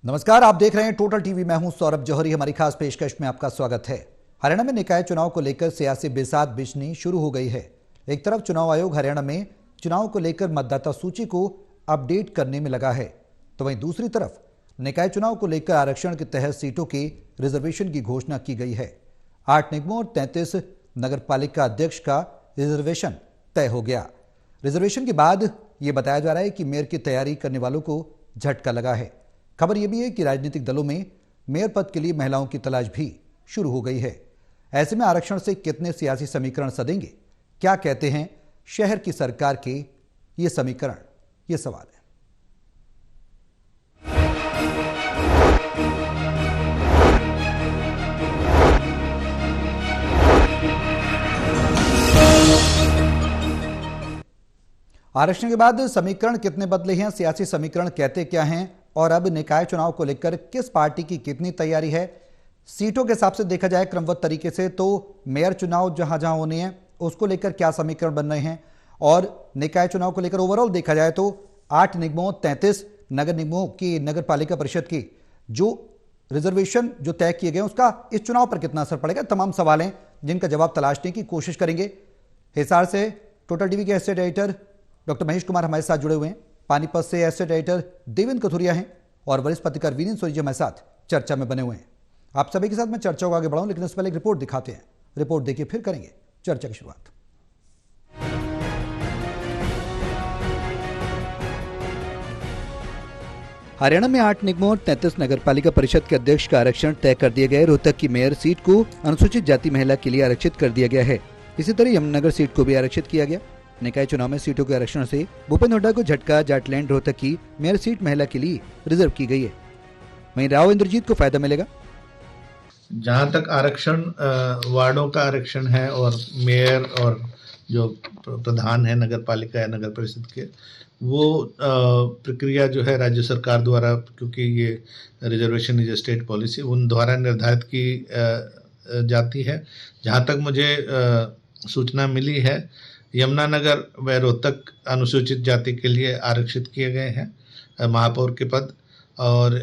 नमस्कार, आप देख रहे हैं टोटल टीवी। मैं हूं सौरभ जौहरी। हमारी खास पेशकश में आपका स्वागत है। हरियाणा में निकाय चुनाव को लेकर सियासी बिसात बिछनी शुरू हो गई है। एक तरफ चुनाव आयोग हरियाणा में चुनाव को लेकर मतदाता सूची को अपडेट करने में लगा है, तो वहीं दूसरी तरफ निकाय चुनाव को लेकर आरक्षण के तहत सीटों के रिजर्वेशन की घोषणा की गई है। 8 निगमों और 33 नगर पालिका अध्यक्ष का रिजर्वेशन तय हो गया। रिजर्वेशन के बाद यह बताया जा रहा है कि मेयर की तैयारी करने वालों को झटका लगा है। खबर यह भी है कि राजनीतिक दलों में मेयर पद के लिए महिलाओं की तलाश भी शुरू हो गई है। ऐसे में आरक्षण से कितने सियासी समीकरण सदेंगे, क्या कहते हैं शहर की सरकार के ये समीकरण, ये सवाल है। आरक्षण के बाद समीकरण कितने बदले हैं, सियासी समीकरण कहते क्या हैं, और अब निकाय चुनाव को लेकर किस पार्टी की कितनी तैयारी है। सीटों के हिसाब से देखा जाए क्रमबद्ध तरीके से तो मेयर चुनाव जहां जहां होने हैं उसको लेकर क्या समीकरण बन रहे हैं, और निकाय चुनाव को लेकर ओवरऑल देखा जाए तो 8 निगमों 33 नगर निगमों की नगर पालिका परिषद की जो रिजर्वेशन जो तय किए गए उसका इस चुनाव पर कितना असर पड़ेगा। तमाम सवाल हैं जिनका जवाब तलाशने की कोशिश करेंगे। हिसार से टोटल टीवी के estate editor doctor Mahesh Kumar हमारे साथ जुड़े हुए हैं, पानीपत से एस्टेट एडिटर देवेंद्र कथुरिया हैं, और वरिष्ठ पत्रकार वीरेंद्र सोरी जी हमारे साथ चर्चा में बने हुए हैं। आप सभी के साथ मैं चर्चा को आगे बढ़ाऊं, लेकिन इससे पहले एक रिपोर्ट दिखाते हैं। रिपोर्ट देखिए फिर करेंगे चर्चा की शुरुआत। हरियाणा में 8 निगमों और 33 नगर पालिका परिषद के अध्यक्ष का आरक्षण तय कर दिया गया है। रोहतक की मेयर सीट को अनुसूचित जाति महिला के लिए आरक्षित कर दिया गया है। इसी तरह यमुनानगर सीट को भी आरक्षित किया गया। निकाय चुनाव में सीटों के आरक्षण से भूपेंद्र हुड्डा को झटका। जाटलैंड रोहतक की मेयर सीट महिला के लिए रिजर्व की गई है। वहीं राव इंद्रजीत को फायदा मिलेगा। जहां तक आरक्षण वार्डों का आरक्षण है और मेयर और जो प्रधान है नगर पालिका या नगर परिषद के, वो प्रक्रिया जो है राज्य सरकार द्वारा, क्योंकि ये रिजर्वेशन इज स्टेट पॉलिसी, उन द्वारा निर्धारित की जाती है। जहां तक मुझे सूचना मिली है, यमुनानगर व रोहतक अनुसूचित जाति के लिए आरक्षित किए गए हैं महापौर के पद, और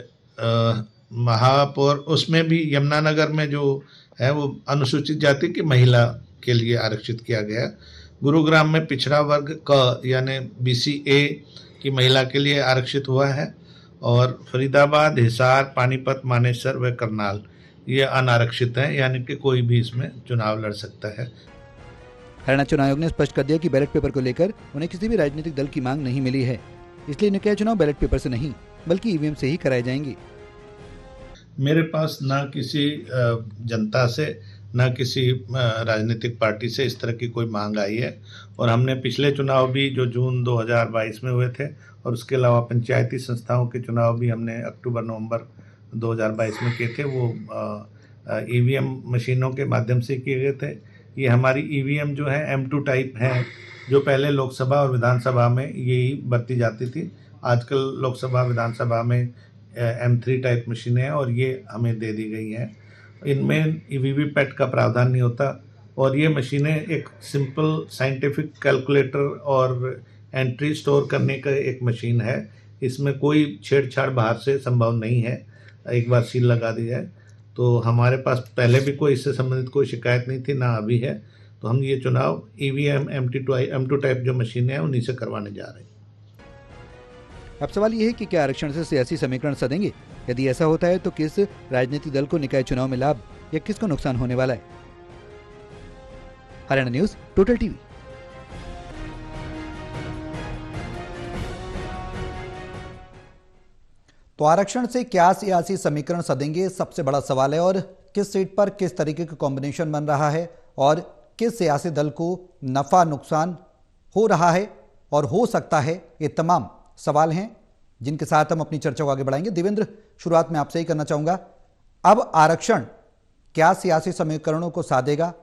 महापौर उसमें भी यमुनानगर में जो है वो अनुसूचित जाति की महिला के लिए आरक्षित किया गया। गुरुग्राम में पिछड़ा वर्ग क यानी BCA की महिला के लिए आरक्षित हुआ है, और फरीदाबाद, हिसार, पानीपत, मानेसर व करनाल ये अनारक्षित हैं, यानी कि कोई भी इसमें चुनाव लड़ सकता है। हरियाणा चुनाव आयोग ने स्पष्ट कर दिया कि बैलेट पेपर को लेकर उन्हें किसी भी राजनीतिक दल की मांग नहीं मिली है, इसलिए निकाय चुनाव बैलेट पेपर से नहीं बल्कि EVM से ही कराए जाएंगे। मेरे पास ना किसी जनता से ना किसी राजनीतिक पार्टी से इस तरह की कोई मांग आई है, और हमने पिछले चुनाव भी जो जून 2022 में हुए थे, और उसके अलावा पंचायती संस्थाओं के चुनाव भी हमने अक्टूबर-नवंबर 2022 में किए थे, वो EVM मशीनों के माध्यम से किए गए थे। ये हमारी EVM जो है M2 टाइप है, जो पहले लोकसभा और विधानसभा में यही बरती जाती थी। आजकल लोकसभा विधानसभा में M3 टाइप मशीनें हैं, और ये हमें दे दी गई हैं। इनमें VVPAT का प्रावधान नहीं होता, और ये मशीनें एक सिंपल साइंटिफिक कैलकुलेटर और एंट्री स्टोर करने का एक मशीन है। इसमें कोई छेड़छाड़ बाहर से संभव नहीं है। एक बार सील लगा दी जाए तो हमारे पास पहले भी कोई इससे संबंधित कोई शिकायत नहीं थी, ना अभी है। तो हम ये चुनाव EVM M2 टाइप जो मशीनें हैं उन्हीं से करवाने जा रहे हैं। अब सवाल ये है कि क्या आरक्षण से सियासी समीकरण सदेंगे? यदि ऐसा होता है तो किस राजनीतिक दल को निकाय चुनाव में लाभ या किसको नुकसान होने वाला है? Haryana news, total TV. तो आरक्षण से क्या सियासी समीकरण सदेंगे, सबसे बड़ा सवाल है, और किस सीट पर किस तरीके का कॉम्बिनेशन बन रहा है, और किस सियासी दल को नफा नुकसान हो रहा है और हो सकता है, ये तमाम सवाल हैं जिनके साथ हम अपनी चर्चा को आगे बढ़ाएंगे। देवेंद्र, शुरुआत में आपसे ही करना चाहूंगा। अब आरक्षण क्या सियासी समीकरणों को साधेगा?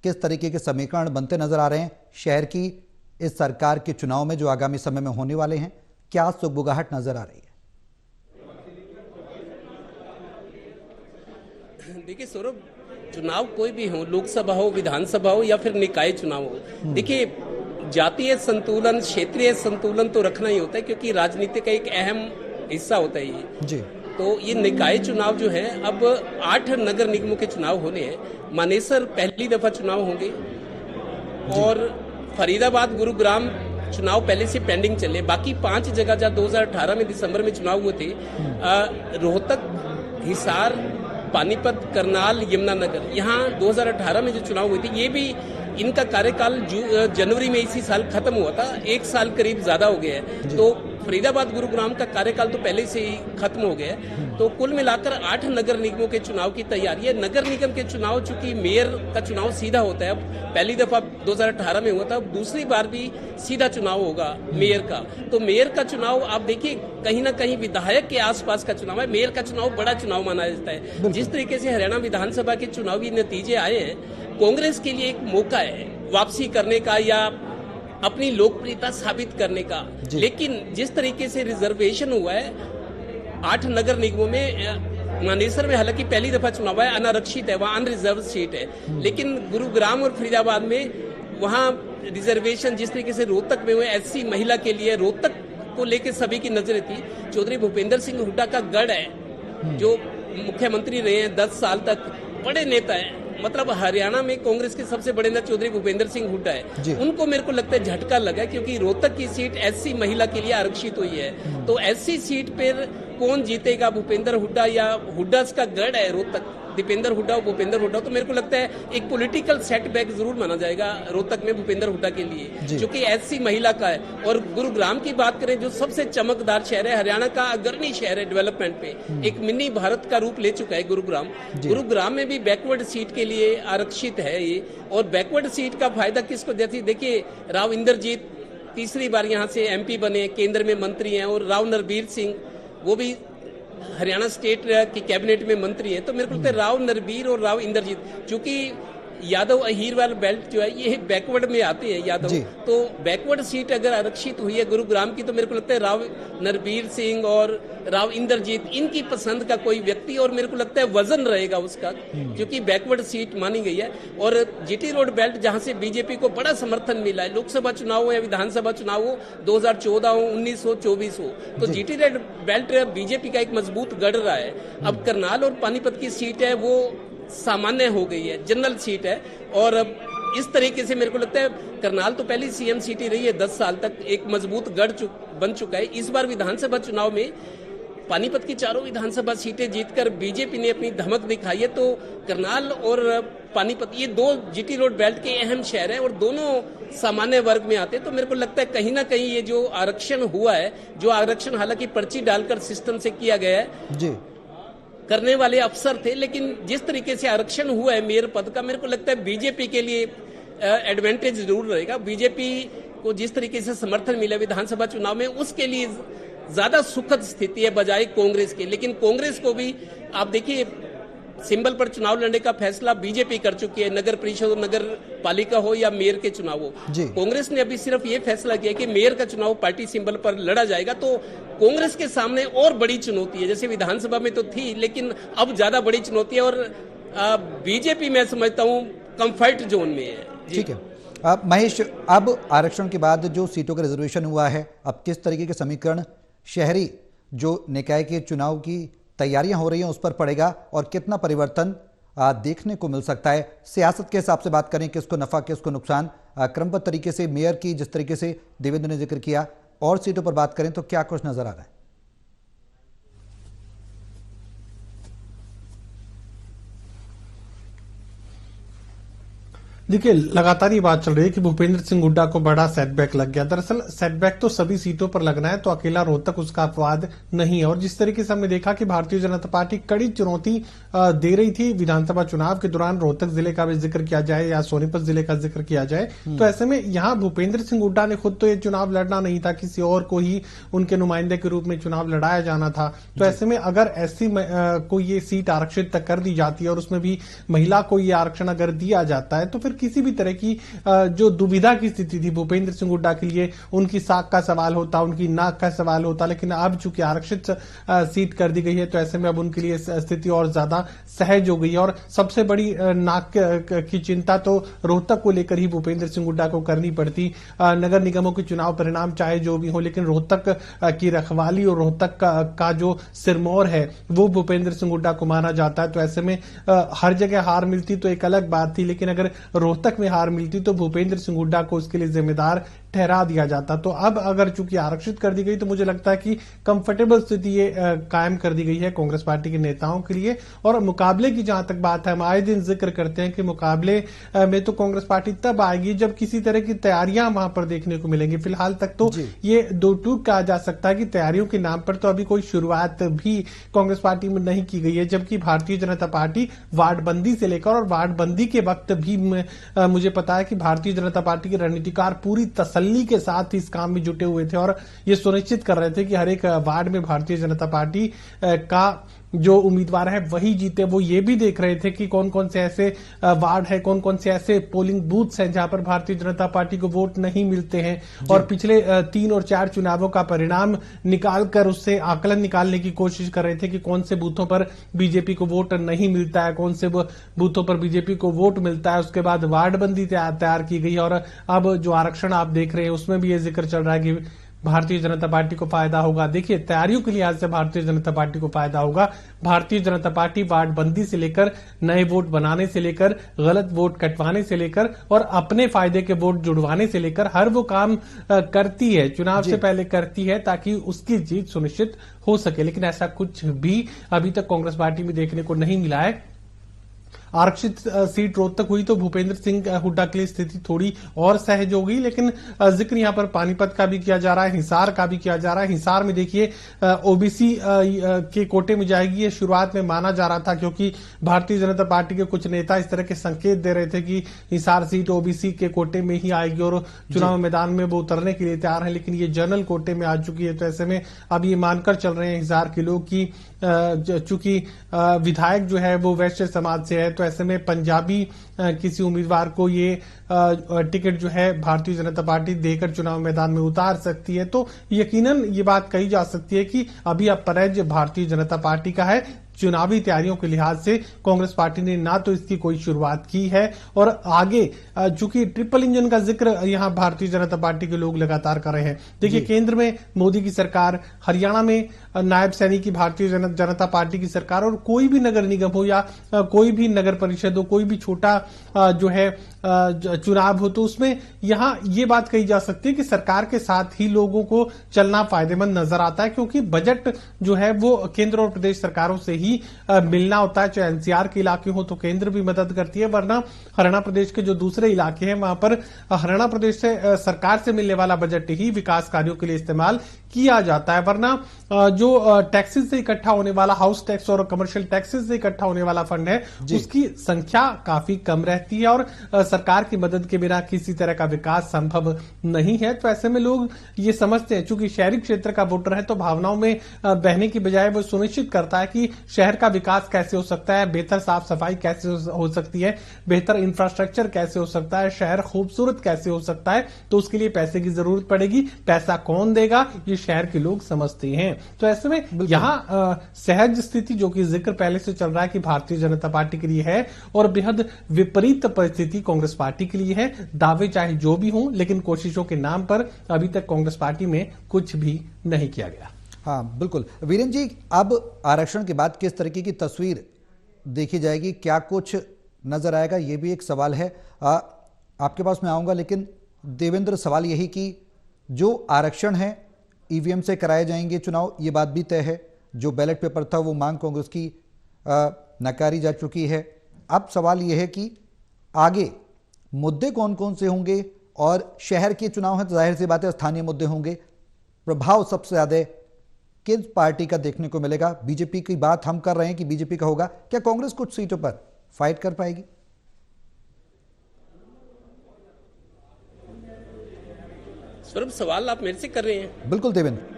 किस तरीके के समीकरण बनते नजर आ रहे हैं शहर की इस सरकार के चुनाव में जो आगामी समय में होने वाले हैं? क्या सुगबुगाहट नजर आ रही है? देखिए सौरभ, चुनाव कोई भी हो, लोकसभा हो, विधानसभा हो या फिर निकाय चुनाव हो, देखिए जातीय संतुलन, क्षेत्रीय संतुलन तो रखना ही होता है, क्योंकि राजनीति का एक अहम हिस्सा होता है ये जी। तो ये निकाय चुनाव जो है, अब 8 नगर निगमों के चुनाव होने हैं। मानेसर पहली दफा चुनाव होंगे और फरीदाबाद, गुरुग्राम चुनाव पहले से पेंडिंग चले। बाकी 5 जगह जहाँ 2018 में दिसंबर में चुनाव हुए थे, रोहतक, हिसार, पानीपत, करनाल, यमुनानगर, यहाँ 2018 में जो चुनाव हुए थे, ये भी इनका कार्यकाल जनवरी में इसी साल खत्म हुआ था। 1 साल करीब ज्यादा हो गया है। तो फरीदाबाद, गुरुग्राम का कार्यकाल तो पहले से ही खत्म हो गया है। तो कुल मिलाकर 8 नगर निगमों के चुनाव की तैयारी है। नगर निगम के चुनाव, चूंकि मेयर का चुनाव सीधा होता है, अब पहली दफा 2018 में हुआ था, अब दूसरी बार भी सीधा चुनाव होगा मेयर का। तो मेयर का चुनाव आप देखिए, कहीं ना कहीं विधायक के आसपास का चुनाव है। मेयर का चुनाव बड़ा चुनाव माना जाता है। जिस तरीके से हरियाणा विधानसभा के चुनावी नतीजे आए हैं, कांग्रेस के लिए एक मौका है वापसी करने का या अपनी लोकप्रियता साबित करने का। लेकिन जिस तरीके से रिजर्वेशन हुआ है 8 नगर निगमों में, मानेसर में हालांकि पहली दफा चुनाव है, अनारक्षित है, वहां अनरिजर्व सीट है। लेकिन गुरुग्राम और फरीदाबाद में वहां रिजर्वेशन जिस तरीके से रोहतक में हुए एससी महिला के लिए, रोहतक को लेकर सभी की नजरें थी। चौधरी भूपेंद्र सिंह हुड्डा का गढ़ है, जो मुख्यमंत्री रहे हैं 10 साल तक, बड़े नेता हैं। मतलब हरियाणा में कांग्रेस के सबसे बड़े नेता चौधरी भूपेंद्र सिंह हुड्डा है। उनको मेरे को लगता है झटका लगा, क्योंकि रोहतक की सीट एससी महिला के लिए आरक्षित हुई है। तो एससी सीट पर कौन जीतेगा, भूपेंद्र हुड्डा या हुड्डा का गढ़ है रोहतक, दीपेंद्र हुड्डा और भूपेंद्र हुड्डा। तो मेरे को लगता है एक पॉलिटिकल सेटबैक जरूर माना जाएगा रोहतक में भूपेंद्र हुड्डा के लिए, जो कि एससी महिला का है। और गुरुग्राम की बात करें, जो सबसे चमकदार शहर है, हरियाणा का अग्रणी शहर है डेवलपमेंट पे, एक मिनी भारत का रूप ले चुका है गुरुग्राम। गुरुग्राम में भी बैकवर्ड सीट के लिए आरक्षित है ये। और बैकवर्ड सीट का फायदा किसको देती, देखिए राव इंद्रजीत तीसरी बार यहाँ से एमपी बने, केंद्र में मंत्री हैं, और राव नरबीर सिंह वो भी हरियाणा स्टेट की कैबिनेट में मंत्री है। तो मेरे को लगता है राव नरबीर और राव इंद्रजीत, चूंकि यादव अहीरवाल बेल्ट जो है ये बैकवर्ड में आते हैं यादव, तो बैकवर्ड सीट अगर आरक्षित हुई है गुरुग्राम की, तो मेरे को लगता है राव नरबीर सिंह और राव इंद्रजीत इनकी पसंद का कोई व्यक्ति, और मेरे को लगता है वजन रहेगा उसका, क्योंकि बैकवर्ड सीट मानी गई है। और जीटी रोड बेल्ट जहां से बीजेपी को बड़ा समर्थन मिला है, लोकसभा चुनाव हो या विधानसभा चुनाव हो, 2014 हो, 19 हो, 24 हो, तो जीटी रोड बेल्ट बीजेपी का एक मजबूत गढ़ रहा है। अब करनाल और पानीपत की सीट है वो सामान्य हो गई है, जनरल सीट है। और इस तरीके से मेरे को लगता है करनाल तो पहली सीएम सीट ही रही है 10 साल तक, एक मजबूत गढ़ बन चुका है। इस बार विधानसभा चुनाव में पानीपत की चारों विधानसभा सीटें जीतकर बीजेपी ने अपनी धमक दिखाई है। तो करनाल और पानीपत ये 2 जीटी रोड बेल्ट के अहम शहर हैं और दोनों सामान्य वर्ग में आते हैं। तो मेरे को लगता है कहीं ना कहीं ये जो आरक्षण हुआ है, जो आरक्षण हालांकि पर्ची डालकर सिस्टम से किया गया है जी, करने वाले अफसर थे, लेकिन जिस तरीके से आरक्षण हुआ है मेयर पद का, मेरे को लगता है बीजेपी के लिए एडवांटेज जरूर रहेगा। बीजेपी को जिस तरीके से समर्थन मिला विधानसभा चुनाव में, उसके लिए ज्यादा सुखद स्थिति है बजाय कांग्रेस के। लेकिन कांग्रेस को भी आप देखिए, सिंबल पर चुनाव लड़ने का फैसला बीजेपी कर चुकी है, नगर परिषद, नगर पालिका हो या मेयर के चुनाव हो। कांग्रेस ने अभी सिर्फ ये फैसला किया कि मेयर का चुनाव पार्टी सिंबल पर लड़ा जाएगा। तो कांग्रेस के सामने और बड़ी चुनौती है, जैसे विधानसभा में तो थी, लेकिन अब ज्यादा बड़ी चुनौती है। और बीजेपी मैं समझता हूँ कंफर्ट जोन में है। ठीक है महेश, अब आरक्षण के बाद जो सीटों का रिजर्वेशन हुआ है, अब किस तरीके के समीकरण शहरी जो निकाय के चुनाव की तैयारियां हो रही हैं उस पर पड़ेगा, और कितना परिवर्तन देखने को मिल सकता है? सियासत के हिसाब से बात करें, किसको नफा किसको नुकसान, क्रमबद्ध तरीके से मेयर की जिस तरीके से देवेंद्र ने जिक्र किया, और सीटों पर बात करें तो क्या कुछ नजर आ रहा है? देखिए, लगातार ये बात चल रही है कि भूपेंद्र सिंह हुड्डा को बड़ा सेटबैक लग गया। दरअसल सेटबैक तो सभी सीटों पर लगना है, तो अकेला रोहतक उसका अपवाद नहीं है। और जिस तरीके से हमने देखा कि भारतीय जनता पार्टी कड़ी चुनौती दे रही थी विधानसभा चुनाव के दौरान, रोहतक जिले का भी जिक्र किया जाए या सोनीपत जिले का जिक्र किया जाए, तो ऐसे में यहाँ भूपेंद्र सिंह हुड्डा ने खुद तो ये चुनाव लड़ना नहीं था, किसी और को ही उनके नुमाइंदे के रूप में चुनाव लड़ाया जाना था। तो ऐसे में अगर एससी को ये सीट आरक्षित तक कर दी जाती है और उसमें भी महिला को ये आरक्षण अगर दिया जाता है, तो फिर किसी भी तरह की जो दुविधा की स्थिति थी भूपेंद्र सिंह हुड्डा के लिए, उनकी साख का सवाल होता, उनकी नाक का सवाल होता, लेकिन अब चूंकि आरक्षित सीट कर दी गई है तो ऐसे में अब उनके लिए स्थिति और ज्यादा सहज हो गई है। और सबसे बड़ी नाक की चिंता तो रोहतक को लेकर ही भूपेंद्र सिंह हुड्डा को करनी पड़ती। नगर निगमों के चुनाव परिणाम चाहे जो भी हो, लेकिन रोहतक की रखवाली और रोहतक का जो सिरमौर है वो भूपेंद्र सिंह हुड्डा को माना जाता है। तो ऐसे में हर जगह हार मिलती तो एक अलग बात थी, लेकिन अगर रोहतक में हार मिलती तो भूपेंद्र सिंह हुड्डा को उसके लिए जिम्मेदार ठहरा दिया जाता। तो अब अगर चूंकि आरक्षित कर दी गई तो मुझे लगता है कि कंफर्टेबल स्थिति ये कायम कर दी गई है कांग्रेस पार्टी के नेताओं के लिए। और मुकाबले की जहां तक बात है, हम आए दिन जिक्र करते हैं कि मुकाबले में तो कांग्रेस पार्टी तब आएगी जब किसी तरह की तैयारियां वहां पर देखने को मिलेंगी। फिलहाल तक तो ये दो टूक कहा जा सकता है कि तैयारियों के नाम पर तो अभी कोई शुरुआत भी कांग्रेस पार्टी में नहीं की गई है, जबकि भारतीय जनता पार्टी वार्डबंदी से लेकर और वार्डबंदी के वक्त भी मुझे पता है कि भारतीय जनता पार्टी के रणनीतिकार पूरी तसल्ली के साथ इस काम में जुटे हुए थे और ये सुनिश्चित कर रहे थे कि हर एक वार्ड में भारतीय जनता पार्टी का जो उम्मीदवार है वही जीते। वो ये भी देख रहे थे कि कौन कौन से ऐसे वार्ड है, कौन कौन से ऐसे पोलिंग बूथ्स हैं जहां पर भारतीय जनता पार्टी को वोट नहीं मिलते हैं, और पिछले 3 और 4 चुनावों का परिणाम निकालकर उससे आकलन निकालने की कोशिश कर रहे थे कि कौन से बूथों पर बीजेपी को वोट नहीं मिलता है, कौन से बूथों पर बीजेपी को वोट मिलता है। उसके बाद वार्डबंदी तैयार की गई और अब जो आरक्षण आप देख रहे हैं उसमें भी ये जिक्र चल रहा है कि भारतीय जनता पार्टी को फायदा होगा। देखिए, तैयारियों के लिहाज से भारतीय जनता पार्टी को फायदा होगा। भारतीय जनता पार्टी वार्डबंदी से लेकर नए वोट बनाने से लेकर गलत वोट कटवाने से लेकर और अपने फायदे के वोट जुड़वाने से लेकर हर वो काम करती है, चुनाव से पहले करती है ताकि उसकी जीत सुनिश्चित हो सके। लेकिन ऐसा कुछ भी अभी तक कांग्रेस पार्टी में देखने को नहीं मिला है। आरक्षित सीट रोहतक हुई तो भूपेंद्र सिंह हुड्डा के लिए स्थिति थोड़ी और सहज हो गई, लेकिन जिक्र यहां पर पानीपत का भी किया जा रहा है, हिसार का भी किया जा रहा है। हिसार में देखिए ओबीसी के कोटे में जाएगी, ये शुरुआत में माना जा रहा था क्योंकि भारतीय जनता पार्टी के कुछ नेता इस तरह के संकेत दे रहे थे कि हिसार सीट ओबीसी के कोटे में ही आएगी और चुनाव मैदान में वो उतरने के लिए तैयार है, लेकिन ये जनरल कोटे में आ चुकी है। तो ऐसे में अब ये मानकर चल रहे हैं हिसार के लोग की चूंकि विधायक जो है वो वैश्य समाज से है, तो ऐसे में पंजाबी किसी उम्मीदवार को ये टिकट जो है भारतीय जनता पार्टी देकर चुनाव मैदान में उतार सकती है। तो यकीनन ये बात कही जा सकती है कि अभी अब पराजय भारतीय जनता पार्टी का है। चुनावी तैयारियों के लिहाज से कांग्रेस पार्टी ने ना तो इसकी कोई शुरुआत की है और आगे चूंकि ट्रिपल इंजन का जिक्र यहां भारतीय जनता पार्टी के लोग लगातार कर रहे हैं। देखिए, केंद्र में मोदी की सरकार, हरियाणा में नायब सैनी की भारतीय जनता पार्टी की सरकार, और कोई भी नगर निगम हो या कोई भी नगर परिषद हो, कोई भी छोटा जो है चुनाव हो, तो उसमें यहां ये बात कही जा सकती है कि सरकार के साथ ही लोगों को चलना फायदेमंद नजर आता है, क्योंकि बजट जो है वो केंद्र और प्रदेश सरकारों से ही मिलना होता है। चाहे एनसीआर के इलाके हो तो केंद्र भी मदद करती है, वरना हरियाणा प्रदेश के जो दूसरे इलाके हैं वहां पर हरियाणा प्रदेश से सरकार से मिलने वाला बजट ही विकास कार्यों के लिए इस्तेमाल किया जाता है। वरना जो टैक्सेस से इकट्ठा होने वाला, हाउस टैक्स और कमर्शियल टैक्सेस से इकट्ठा होने वाला फंड है, उसकी संख्या काफी कम रहती है और सरकार की मदद के बिना किसी तरह का विकास संभव नहीं है। तो ऐसे में लोग ये समझते हैं, चूंकि शहरी क्षेत्र का वोटर है तो भावनाओं में बहने की बजाय वो सुनिश्चित करता है कि शहर का विकास कैसे हो सकता है, बेहतर साफ सफाई कैसे हो सकती है, बेहतर इंफ्रास्ट्रक्चर कैसे हो सकता है, शहर खूबसूरत कैसे हो सकता है। तो उसके लिए पैसे की जरूरत पड़ेगी, पैसा कौन देगा, ये शहर के लोग समझते हैं। तो ऐसे में यहां सहज स्थिति जो कि जिक्र पहले से चल रहा है कि भारतीय जनता पार्टी के लिए है और बेहद विपरीत परिस्थिति कांग्रेस पार्टी के लिए है। दावे चाहे जो भी हों, लेकिन कोशिशों के नाम पर अभी तक कांग्रेस पार्टी में कुछ भी नहीं किया गया। हाँ, बिल्कुल वीरेंद्र जी, अब आरक्षण के बाद किस तरीके की तस्वीर देखी जाएगी, क्या कुछ नजर आएगा, ये भी एक सवाल है। आपके पास मैं आऊंगा, लेकिन देवेंद्र, सवाल यही कि जो आरक्षण है ईवीएम से कराए जाएंगे चुनाव, ये बात भी तय है। जो बैलेट पेपर था वो मांग कांग्रेस की नकारी जा चुकी है। अब सवाल यह है कि आगे मुद्दे कौन कौन से होंगे, और शहर के चुनाव है तो जाहिर सी बात है स्थानीय मुद्दे होंगे। प्रभाव सबसे ज्यादा किस पार्टी का देखने को मिलेगा? बीजेपी की बात हम कर रहे हैं कि बीजेपी का होगा, क्या कांग्रेस कुछ सीटों पर फाइट कर पाएगी? सौरभ, सवाल आप मेरे से कर रहे हैं? बिल्कुल देवेंद्र।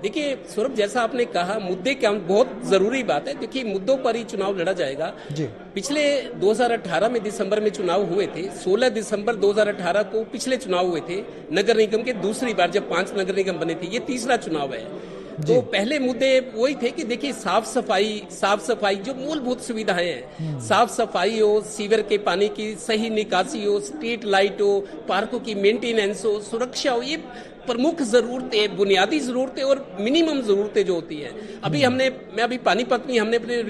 देखिए सौरभ, जैसा आपने कहा, मुद्दे क्या, बहुत जरूरी बात है। देखिए मुद्दों पर ही चुनाव लड़ा जाएगा जी। पिछले 2018 में दिसंबर में चुनाव हुए थे। 16 दिसंबर 2018 को पिछले चुनाव हुए थे नगर निगम के, दूसरी बार जब 5 नगर निगम बने थे। ये तीसरा चुनाव है। तो पहले मुद्दे वही थे कि देखिए साफ सफाई जो मूलभूत सुविधाएं हैं, साफ सफाई हो, सीवर के पानी की सही निकासी हो, स्ट्रीट लाइट हो, पार्कों की मेंटेनेंस हो, सुरक्षा हो, ये प्रमुख जरूरतें, बुनियादी जरूरतें और मिनिमम जरूरतें जो होती हैं। मैं अभी पानीपत में हमने अपने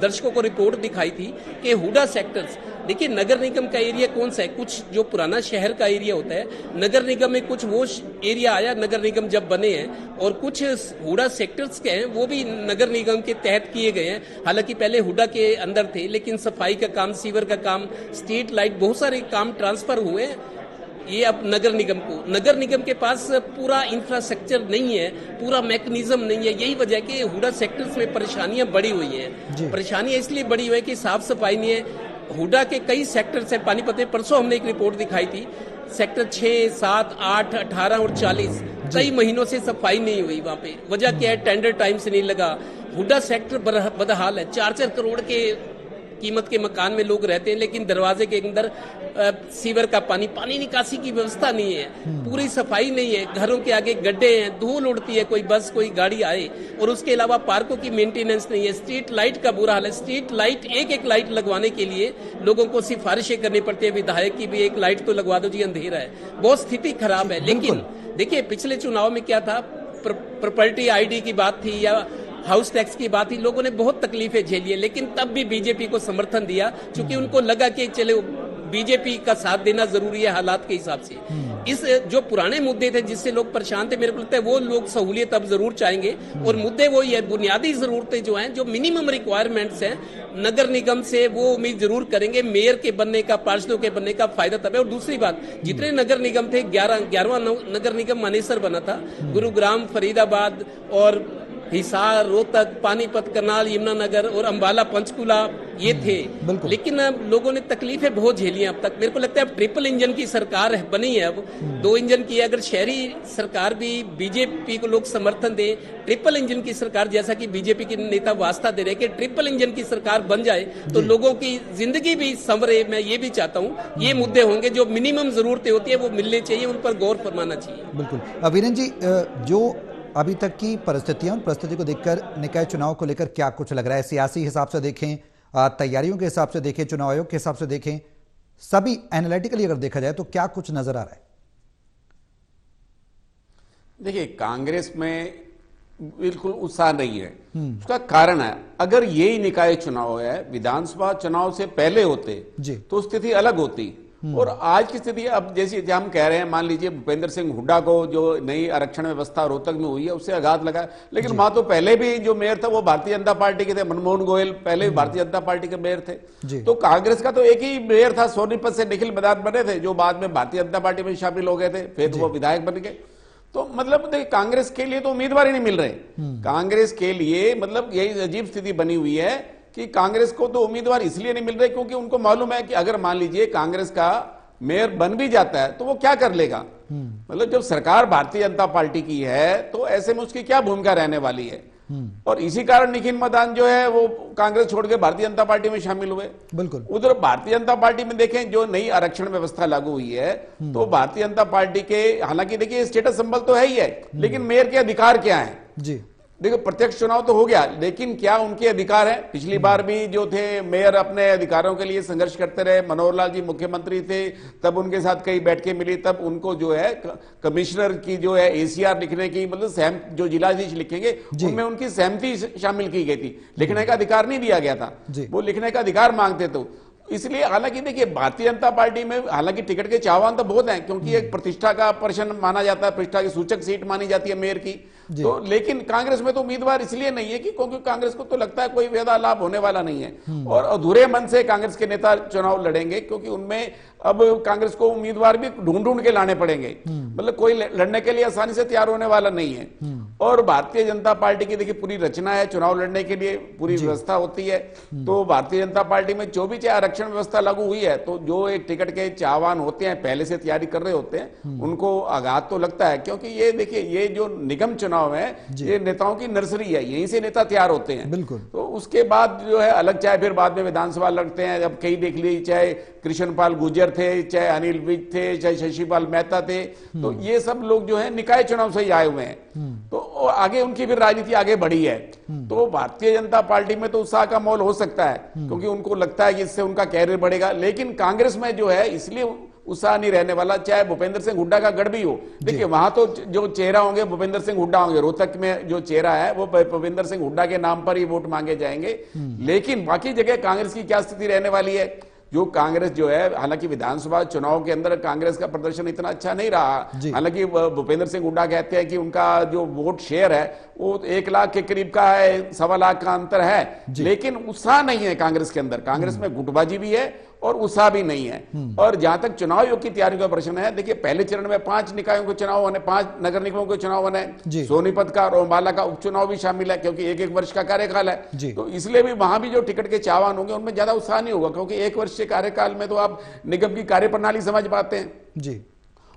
दर्शकों को रिपोर्ट दिखाई थी कि हुडा सेक्टर्स, देखिए नगर निगम का एरिया कौन सा है, कुछ जो पुराना शहर का एरिया होता है नगर निगम में, कुछ वो एरिया आया नगर निगम जब बने हैं, और कुछ हुडा सेक्टर्स के हैं वो भी नगर निगम के तहत किए गए हैं। हालांकि पहले हुडा के अंदर थे, लेकिन सफाई का काम, सीवर का काम, स्ट्रीट लाइट, बहुत सारे काम ट्रांसफर हुए हैं ये अब नगर निगम के पास पूरा इंफ्रास्ट्रक्चर नहीं है, पूरा मैकेनिज्म नहीं है। यही वजह है कि हुडा सेक्टर्स में परेशानियां बढ़ी हुई हैं। परेशानियां इसलिए बढ़ी हुई है कि साफ सफाई नहीं है। हुडा के कई सेक्टर्स हैं पानीपत में, परसों हमने एक रिपोर्ट दिखाई थी, सेक्टर 6, 7, 8, 18 और 40 कई महीनों से सफाई नहीं हुई वहां पे। वजह क्या है, टेंडर टाइम से नहीं लगा। हुडा सेक्टर बदहाल है, 4-4 करोड़ के कीमत के मकान में लोग रहते हैं, लेकिन दरवाजे के अंदर सीवर का पानी निकासी की व्यवस्था नहीं है, पूरी सफाई नहीं है, घरों के आगे गड्ढे हैं, धूल उड़ती है, कोई बस कोई गाड़ी आए, और उसके अलावा पार्कों की मेंटेनेंस नहीं है। स्ट्रीट लाइट का बुरा हाल है। स्ट्रीट लाइट, एक लाइट लगवाने के लिए लोगों को सिफारिशें करनी पड़ती है विधायक की भी, एक लाइट तो लगवा दो जी, अंधेरा है। बहुत स्थिति खराब है। लेकिन देखिए पिछले चुनाव में क्या था, प्रॉपर्टी आईडी की बात थी या हाउस टैक्स की बात ही, लोगों ने बहुत तकलीफें झेली है, लेकिन तब भी बीजेपी को समर्थन दिया, क्योंकि उनको लगा कि चले बीजेपी का साथ देना जरूरी है हालात के हिसाब से। इस जो पुराने मुद्दे थे जिससे लोग परेशान थे, मेरे को लगता है वो लोग सहूलियत अब जरूर चाहेंगे। और मुद्दे वही है, बुनियादी जरूरतें जो हैं, जो मिनिमम रिक्वायरमेंट्स हैं नगर निगम से, वो उम्मीद जरूर करेंगे। मेयर के बनने का, पार्षदों के बनने का फायदा तब है। और दूसरी बात, जितने नगर निगम थे, 11वां नगर निगम मानेसर बना था, गुरुग्राम, फरीदाबाद और हिसार, रोहतक, पानीपत, करनाल, यमुनानगर और अंबाला, पंचकुला ये थे। लेकिन लोगों ने तकलीफें बहुत झेली अब तक। मेरे को लगता है अब ट्रिपल इंजन की सरकार बनी है, अब 2 इंजन की। अगर शहरी सरकार भी बीजेपी को लोग समर्थन दें, ट्रिपल इंजन की सरकार, जैसा कि बीजेपी के नेता वास्ता दे रहे कि ट्रिपल इंजन की सरकार बन जाए तो लोगों की जिंदगी भी संवरे। मैं ये भी चाहता हूँ, ये मुद्दे होंगे जो मिनिमम जरूरतें होती है वो मिलने चाहिए, उन पर गौर फरमाना चाहिए। बिल्कुल। वीरेंद्र जी, जो अभी तक की परिस्थितियां, उन परिस्थिति को देखकर निकाय चुनाव को लेकर क्या कुछ लग रहा है? सियासी हिसाब से देखें, तैयारियों के हिसाब से देखें, चुनाव आयोग के हिसाब से देखें, सभी एनालिटिकली अगर देखा जाए तो क्या कुछ नजर आ रहा है? देखिए, कांग्रेस में बिल्कुल उत्साह नहीं है। उसका कारण है, अगर यही निकाय चुनाव है, विधानसभा चुनाव से पहले होते तो स्थिति अलग होती। और आज की स्थिति अब जैसे हम कह रहे हैं, मान लीजिए भूपेंद्र सिंह हुड्डा को जो नई आरक्षण व्यवस्था रोहतक में हुई है उससे आघात लगा, लेकिन वहां तो पहले भी जो मेयर था वो भारतीय जनता पार्टी के थे। मनमोहन गोयल पहले भी भारतीय जनता पार्टी के मेयर थे। तो कांग्रेस का तो एक ही मेयर था, सोनीपत से निखिल मदान बने थे, जो बाद में भारतीय जनता पार्टी में शामिल हो गए थे, फिर वो विधायक बन गए। तो मतलब देखिए, कांग्रेस के लिए तो उम्मीदवार ही नहीं मिल रहे। कांग्रेस के लिए मतलब यही अजीब स्थिति बनी हुई है कि कांग्रेस को तो उम्मीदवार इसलिए नहीं मिल रहे क्योंकि उनको मालूम है कि अगर मान लीजिए कांग्रेस का मेयर बन भी जाता है तो वो क्या कर लेगा। मतलब जब सरकार भारतीय जनता पार्टी की है तो ऐसे में उसकी क्या भूमिका रहने वाली है। और इसी कारण निखिल मदान जो है वो कांग्रेस छोड़ के भारतीय जनता पार्टी में शामिल हुए। बिल्कुल। उधर भारतीय जनता पार्टी में देखें, जो नई आरक्षण व्यवस्था लागू हुई है तो भारतीय जनता पार्टी के, हालांकि देखिए स्टेटस सिंबल तो है ही है, लेकिन मेयर के अधिकार क्या है जी। देखो, प्रत्यक्ष चुनाव तो हो गया, लेकिन क्या उनके अधिकार है? पिछली बार भी जो थे मेयर अपने अधिकारों के लिए संघर्ष करते रहे। मनोहर लाल जी मुख्यमंत्री थे, तब उनके साथ कई बैठकें मिली, तब उनको जो है कमिश्नर की जो है एसीआर लिखने की, मतलब जो जिलाधीश लिखेंगे उनमें उनकी सहमति शामिल की गई थी। लिखने का अधिकार नहीं दिया गया था, वो लिखने का अधिकार मांगते तो इसलिए। हालांकि देखिए, भारतीय जनता पार्टी में हालांकि टिकट के चाहवान तो बहुत हैं, क्योंकि एक प्रतिष्ठा का प्रश्न माना जाता है, प्रतिष्ठा की सूचक सीट मानी जाती है मेयर की। तो लेकिन कांग्रेस में तो उम्मीदवार इसलिए नहीं है कि क्योंकि कांग्रेस को तो लगता है कोई ज्यादा लाभ होने वाला नहीं है, और अधूरे मन से कांग्रेस के नेता चुनाव लड़ेंगे, क्योंकि उनमें अब कांग्रेस को उम्मीदवार भी ढूंढ के लाने पड़ेंगे। मतलब कोई लड़ने के लिए आसानी से तैयार होने वाला नहीं है। और भारतीय जनता पार्टी की देखिए पूरी रचना है, चुनाव लड़ने के लिए पूरी व्यवस्था होती है। तो भारतीय जनता पार्टी में जो भी चाहे आरक्षण व्यवस्था लागू हुई है, तो जो एक टिकट के चाहवान होते हैं, पहले से तैयारी कर रहे होते हैं, उनको आघात तो लगता है। क्योंकि ये देखिए, ये जो निगम चुनाव चुनाव है, ये नेताओं की नर्सरी है, यहीं से नेता तैयार होते हैं। बिल्कुल। तो उसके बाद जो है अलग, चाहे फिर बाद में विधानसभा लड़ते हैं, जब कई देख ली, चाहे कृष्णपाल गुर्जर थे, चाहे अनिल विज थे, चाहे शशिपाल मेहता थे, तो ये सब लोग जो है निकाय चुनाव से ही आए हुए हैं। तो आगे उनकी फिर राजनीति आगे बढ़ी है। तो भारतीय जनता पार्टी में तो उत्साह का माहौल हो सकता है, क्योंकि उनको लगता है कि इससे उनका कैरियर बढ़ेगा। लेकिन कांग्रेस में जो है इसलिए उत्साह नहीं रहने वाला, चाहे भूपेंद्र सिंह हुड्डा का गढ़ भी हो। देखिए वहां तो जो चेहरा होंगे भूपेंद्र सिंह हुड्डा होंगे, रोहतक में जो चेहरा है वो भूपेंद्र सिंह हुड्डा के नाम पर ही वोट मांगे जाएंगे। लेकिन बाकी जगह कांग्रेस की क्या स्थिति रहने वाली है? जो कांग्रेस जो है, हालांकि विधानसभा चुनाव के अंदर कांग्रेस का प्रदर्शन इतना अच्छा नहीं रहा, हालांकि भूपेंद्र सिंह हुड्डा कहते हैं कि उनका जो वोट शेयर है वो 1 लाख के करीब का है, 1.25 लाख का अंतर है, लेकिन उत्साह नहीं है कांग्रेस के अंदर। कांग्रेस में गुटबाजी भी है और उत्साह भी नहीं है। और जहां तक चुनाव आयोग की तैयारी का प्रश्न है, देखिए पहले चरण में 5 निकायों के चुनाव होने, 5 नगर निगमों के चुनाव होने, सोनीपत का और अंबाला का उपचुनाव भी शामिल है, क्योंकि 1-1 वर्ष का कार्यकाल है। तो इसलिए भी वहां भी जो टिकट के चाहवान होंगे उनमें ज्यादा उत्साह नहीं होगा, क्योंकि 1 वर्ष के कार्यकाल में तो आप निगम की कार्यप्रणाली समझ पाते हैं जी।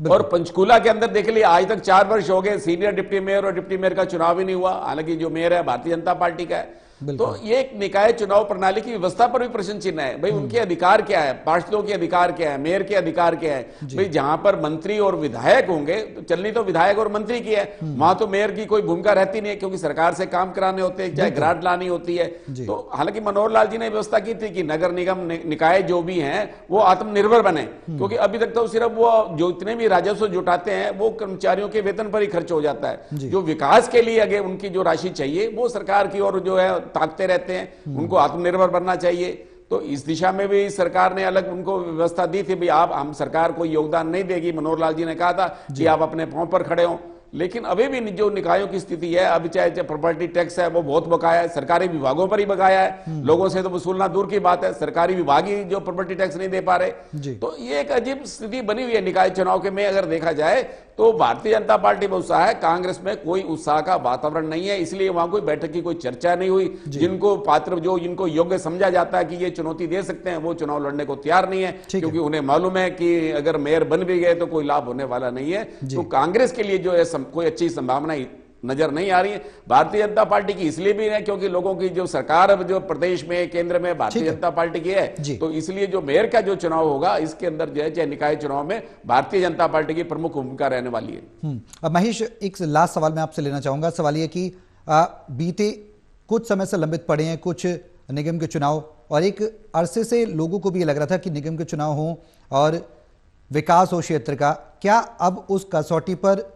और पंचकूला के अंदर देख लिया, आज तक 4 वर्ष हो गए, सीनियर डिप्टी मेयर और डिप्टी मेयर का चुनाव ही नहीं हुआ, हालांकि जो मेयर है भारतीय जनता पार्टी का है। तो ये एक निकाय चुनाव प्रणाली की व्यवस्था पर भी प्रश्न चिन्ह है। भाई उनके अधिकार क्या है, पार्षदों के अधिकार क्या है, मेयर के अधिकार क्या है? भाई जहां पर मंत्री और विधायक होंगे, तो चलनी तो विधायक और मंत्री की है, वहां तो मेयर की कोई भूमिका रहती नहीं है, क्योंकि सरकार से काम कराने होते हैं, चाहे ग्रांट लानी होती है। तो हालांकि मनोहर लाल जी ने व्यवस्था की थी कि नगर निगम निकाय जो भी हैं वो आत्मनिर्भर बने, क्योंकि अभी तक तो सिर्फ वो जो इतने भी राजस्व जुटाते हैं वो कर्मचारियों के वेतन पर ही खर्च हो जाता है। जो विकास के लिए आगे उनकी जो राशि चाहिए वो सरकार की ओर जो है ताकते रहते हैं, उनको आत्मनिर्भर बनना चाहिए। तो इस दिशा में भी सरकार ने अलग उनको व्यवस्था दी थी, भाई आप, हम सरकार कोई योगदान नहीं देगी। मनोहर लाल जी ने कहा था कि आप अपने पांव पर खड़े हो। लेकिन अभी भी जो निकायों की स्थिति है, अभी चाहे प्रॉपर्टी टैक्स है वो बहुत बकाया है, सरकारी विभागों पर ही बकाया है, लोगों से तो वसूलना दूर की बात है, सरकारी विभाग ही जो प्रॉपर्टी टैक्स नहीं दे पा रहे। तो ये एक अजीब स्थिति बनी हुई है निकाय चुनाव के में। अगर देखा जाए तो भारतीय जनता पार्टी में उत्साह है, कांग्रेस में कोई उत्साह का वातावरण नहीं है, इसलिए वहां कोई बैठक की कोई चर्चा नहीं हुई। जिनको पात्र, जो इनको योग्य समझा जाता है कि ये चुनौती दे सकते हैं, वो चुनाव लड़ने को तैयार नहीं है, क्योंकि उन्हें मालूम है कि अगर मेयर बन भी गए तो कोई लाभ होने वाला नहीं है। तो कांग्रेस के लिए जो है कोई अच्छी संभावना नजर नहीं आ रही है। भारतीय जनता पार्टी की इसलिए भी है क्योंकि लोगों की जो सरकार अब जो प्रदेश में, केंद्र में भारतीय जनता पार्टी की है, तो इसलिए जो मेयर का जो चुनाव होगा इसके अंदर जो है, चाहे निकाय चुनाव में भारतीय जनता पार्टी की प्रमुख भूमिका रहने वाली है। अब महेश, एक लास्ट सवाल मैं आपसे लेना चाहूंगा। सवाल ये कि बीते कुछ समय से लंबित पड़े हैं कुछ निगम के चुनाव, और एक अरसे से लोगों को भी ये लग रहा था कि निगम के चुनाव हो और विकास हो क्षेत्र का। क्या अब उस कसौटी पर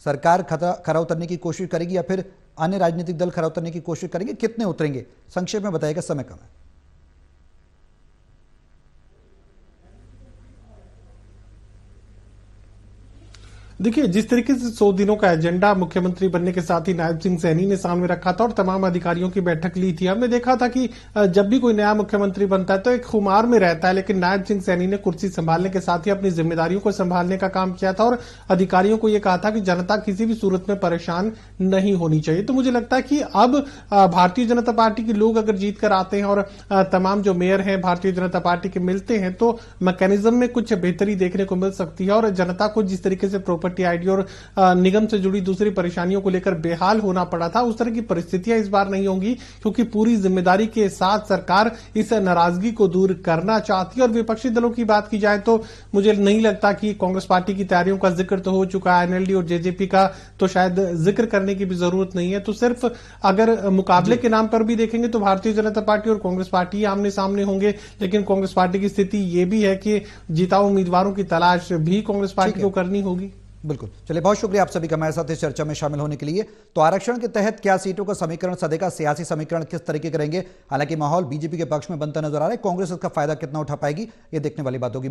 सरकार खरा उतरने की कोशिश करेगी या फिर अन्य राजनीतिक दल खरा उतरने की कोशिश करेंगे? कितने उतरेंगे, संक्षेप में बताइएगा, समय कम है। देखिए, जिस तरीके से 100 दिनों का एजेंडा मुख्यमंत्री बनने के साथ ही नायब सिंह सैनी ने सामने रखा था और तमाम अधिकारियों की बैठक ली थी, हमने देखा था कि जब भी कोई नया मुख्यमंत्री बनता है तो एक खुमार में रहता है, लेकिन नायब सिंह सैनी ने कुर्सी संभालने के साथ ही अपनी जिम्मेदारियों को संभालने का काम किया था और अधिकारियों को यह कहा था कि जनता किसी भी सूरत में परेशान नहीं होनी चाहिए। तो मुझे लगता है कि अब भारतीय जनता पार्टी के लोग अगर जीत कर आते हैं और तमाम जो मेयर हैं भारतीय जनता पार्टी के मिलते हैं, तो मैकेनिज्म में कुछ बेहतरी देखने को मिल सकती है। और जनता को जिस तरीके से प्रॉपर्टी आईडी और निगम से जुड़ी दूसरी परेशानियों को लेकर बेहाल होना पड़ा था, उस तरह की परिस्थितियां इस बार नहीं होंगी, क्योंकि पूरी जिम्मेदारी के साथ सरकार इस नाराजगी को दूर करना चाहती है। और विपक्षी दलों की बात की जाए तो मुझे नहीं लगता कि कांग्रेस पार्टी की तैयारियों का जिक्र तो हो चुका है, एनएलडी और जेजेपी का तो शायद जिक्र करने की भी जरूरत नहीं है। तो सिर्फ अगर मुकाबले के नाम पर भी देखेंगे तो भारतीय जनता पार्टी और कांग्रेस पार्टी आमने सामने होंगे, लेकिन कांग्रेस पार्टी की स्थिति यह भी है कि जिताऊ उम्मीदवारों की तलाश भी कांग्रेस पार्टी को करनी होगी। बिल्कुल, चलिए, बहुत शुक्रिया आप सभी का हमारे साथ इस चर्चा में शामिल होने के लिए। तो आरक्षण के तहत क्या सीटों का समीकरण सदेगा, सियासी समीकरण किस तरीके करेंगे? हालांकि माहौल बीजेपी के पक्ष में बनता नजर आ रहा है, कांग्रेस इसका फायदा कितना उठा पाएगी, ये देखने वाली बात होगी।